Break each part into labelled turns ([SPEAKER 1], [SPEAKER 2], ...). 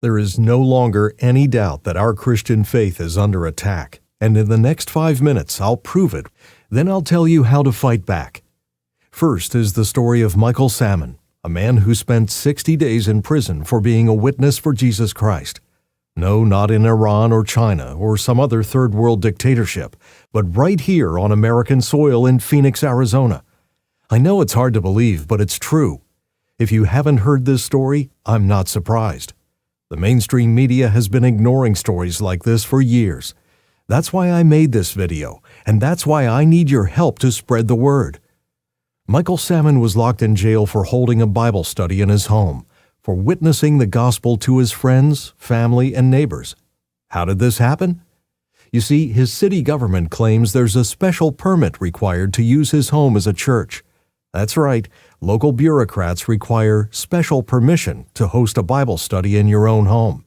[SPEAKER 1] There is no longer any doubt that our Christian faith is under attack, and in the next 5 minutes I'll prove it. Then I'll tell you how to fight back. First is the story of Michael Salmon, a man who spent 60 days in prison for being a witness for Jesus Christ. No, not in Iran or China or some other third world dictatorship, but right here on American soil in Phoenix, Arizona. I know it's hard to believe, but it's true. If you haven't heard this story, I'm not surprised. The mainstream media has been ignoring stories like this for years. That's why I made this video, and that's why I need your help to spread the word. Michael Salmon was locked in jail for holding a Bible study in his home, for witnessing the gospel to his friends, family, and neighbors. How did this happen? You see, his city government claims there's a special permit required to use his home as a church. That's right, local bureaucrats require special permission to host a Bible study in your own home.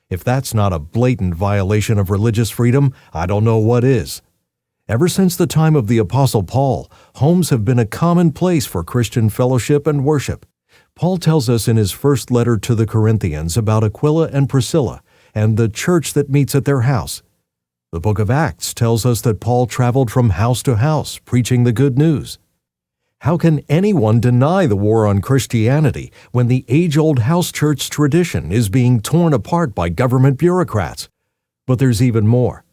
[SPEAKER 1] If that's not a blatant violation of religious freedom, I don't know what is. Ever since the time of the Apostle Paul, homes have been a common place for Christian fellowship and worship. Paul tells us in his first letter to the Corinthians about Aquila and Priscilla and the church that meets at their house. The book of Acts tells us that Paul traveled from house to house preaching the good news. How can anyone deny the war on Christianity when the age-old house church tradition is being torn apart by government bureaucrats? But there's even more.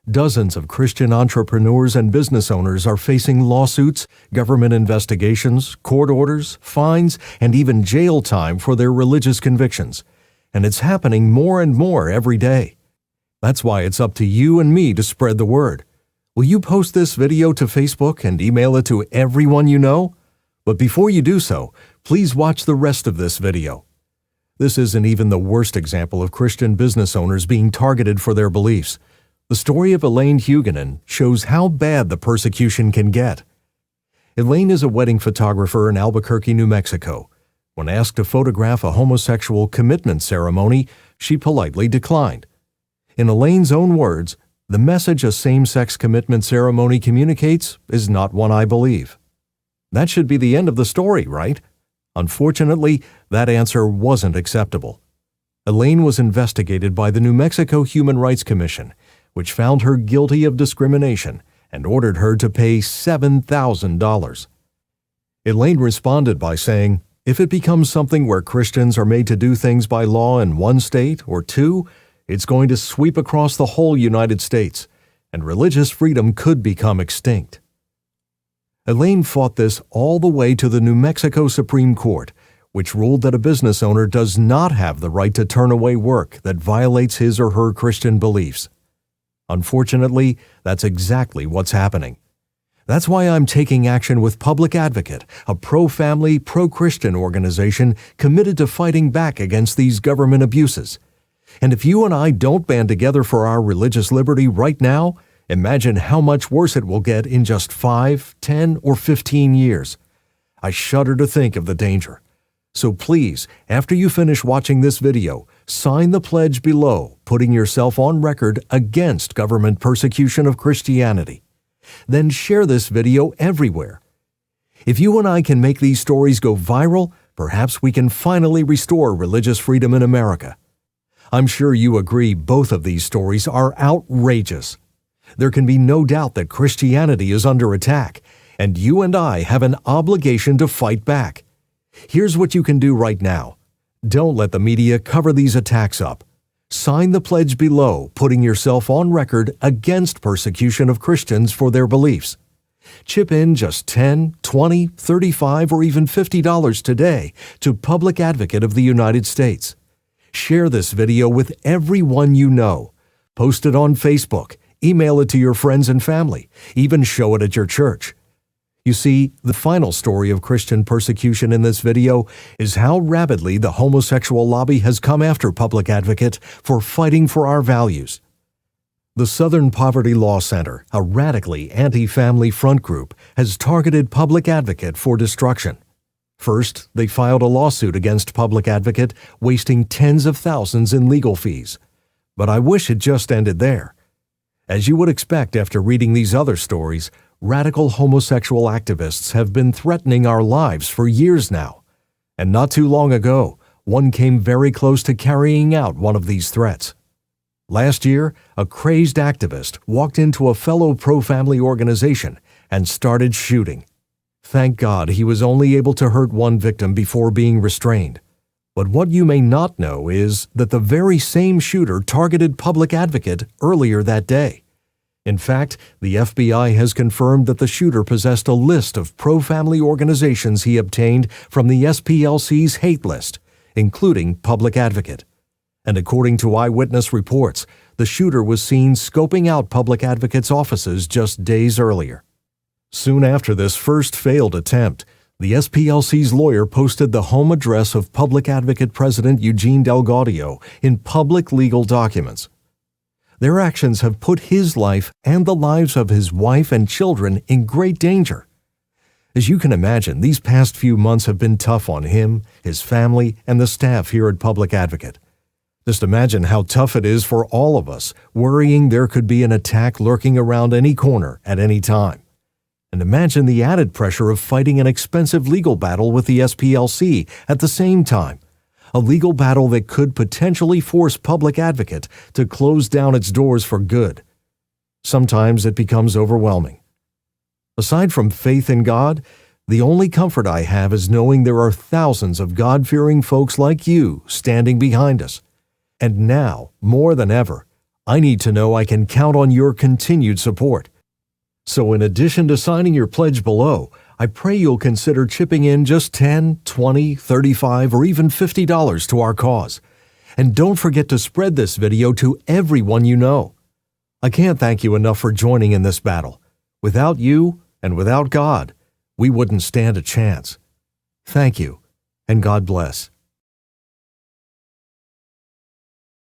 [SPEAKER 1] Dozens of Christian entrepreneurs and business owners are facing lawsuits, government investigations, court orders, fines, and even jail time for their religious convictions. And it's happening more and more every day. That's why it's up to you and me to spread the word. Will you post this video to Facebook and email it to everyone you know? But before you do so, please watch the rest of this video. This isn't even the worst example of Christian business owners being targeted for their beliefs. The story of Elaine Huguenin shows how bad the persecution can get. Elaine is a wedding photographer in Albuquerque, New Mexico. When asked to photograph a homosexual commitment ceremony, she politely declined. In Elaine's own words, "The message a same-sex commitment ceremony communicates is not one I believe." That should be the end of the story, right? Unfortunately, that answer wasn't acceptable. Elaine was investigated by the New Mexico Human Rights Commission, which found her guilty of discrimination and ordered her to pay $7,000. Elaine responded by saying, "If it becomes something where Christians are made to do things by law in one state or two, it's going to sweep across the whole United States, and religious freedom could become extinct." Elaine fought this all the way to the New Mexico Supreme Court, which ruled that a business owner does not have the right to turn away work that violates his or her Christian beliefs. Unfortunately, that's exactly what's happening. That's why I'm taking action with Public Advocate, a pro-family, pro-Christian organization committed to fighting back against these government abuses. And if you and I don't band together for our religious liberty right now, imagine how much worse it will get in just 5, 10, or 15 years. I shudder to think of the danger. So please, after you finish watching this video, sign the pledge below, putting yourself on record against government persecution of Christianity. Then share this video everywhere. If you and I can make these stories go viral, perhaps we can finally restore religious freedom in America. I'm sure you agree both of these stories are outrageous. There can be no doubt that Christianity is under attack, and you and I have an obligation to fight back. Here's what you can do right now. Don't let the media cover these attacks up. Sign the pledge below, putting yourself on record against persecution of Christians for their beliefs. Chip in just $10, $20, $35, or even $50 today to Public Advocate of the United States. Share this video with everyone you know. Post it on Facebook, email it to your friends and family, even show it at your church. You see, the final story of Christian persecution in this video is how rapidly the homosexual lobby has come after Public Advocate for fighting for our values. The Southern Poverty Law Center, a radically anti-family front group, has targeted Public Advocate for destruction. First, they filed a lawsuit against Public Advocate, wasting tens of thousands in legal fees. But I wish it just ended there. As you would expect after reading these other stories, radical homosexual activists have been threatening our lives for years now. And not too long ago, one came very close to carrying out one of these threats. Last year, a crazed activist walked into a fellow pro-family organization and started shooting. Thank God he was only able to hurt one victim before being restrained. But what you may not know is that the very same shooter targeted Public Advocate earlier that day. In fact, the FBI has confirmed that the shooter possessed a list of pro-family organizations he obtained from the SPLC's hate list, including Public Advocate. And according to eyewitness reports, the shooter was seen scoping out Public Advocate's offices just days earlier. Soon after this first failed attempt, the SPLC's lawyer posted the home address of Public Advocate President Eugene DelGaudio in public legal documents. Their actions have put his life and the lives of his wife and children in great danger. As you can imagine, these past few months have been tough on him, his family, and the staff here at Public Advocate. Just imagine how tough it is for all of us, worrying there could be an attack lurking around any corner at any time. And imagine the added pressure of fighting an expensive legal battle with the SPLC at the same time, a legal battle that could potentially force Public Advocate to close down its doors for good. Sometimes it becomes overwhelming. Aside from faith in God, the only comfort I have is knowing there are thousands of God-fearing folks like you standing behind us. And now, more than ever, I need to know I can count on your continued support. So in addition to signing your pledge below, I pray you'll consider chipping in just $10, $20, $35, or even $50 to our cause. And don't forget to spread this video to everyone you know. I can't thank you enough for joining in this battle. Without you and without God, we wouldn't stand a chance. Thank you, and God bless.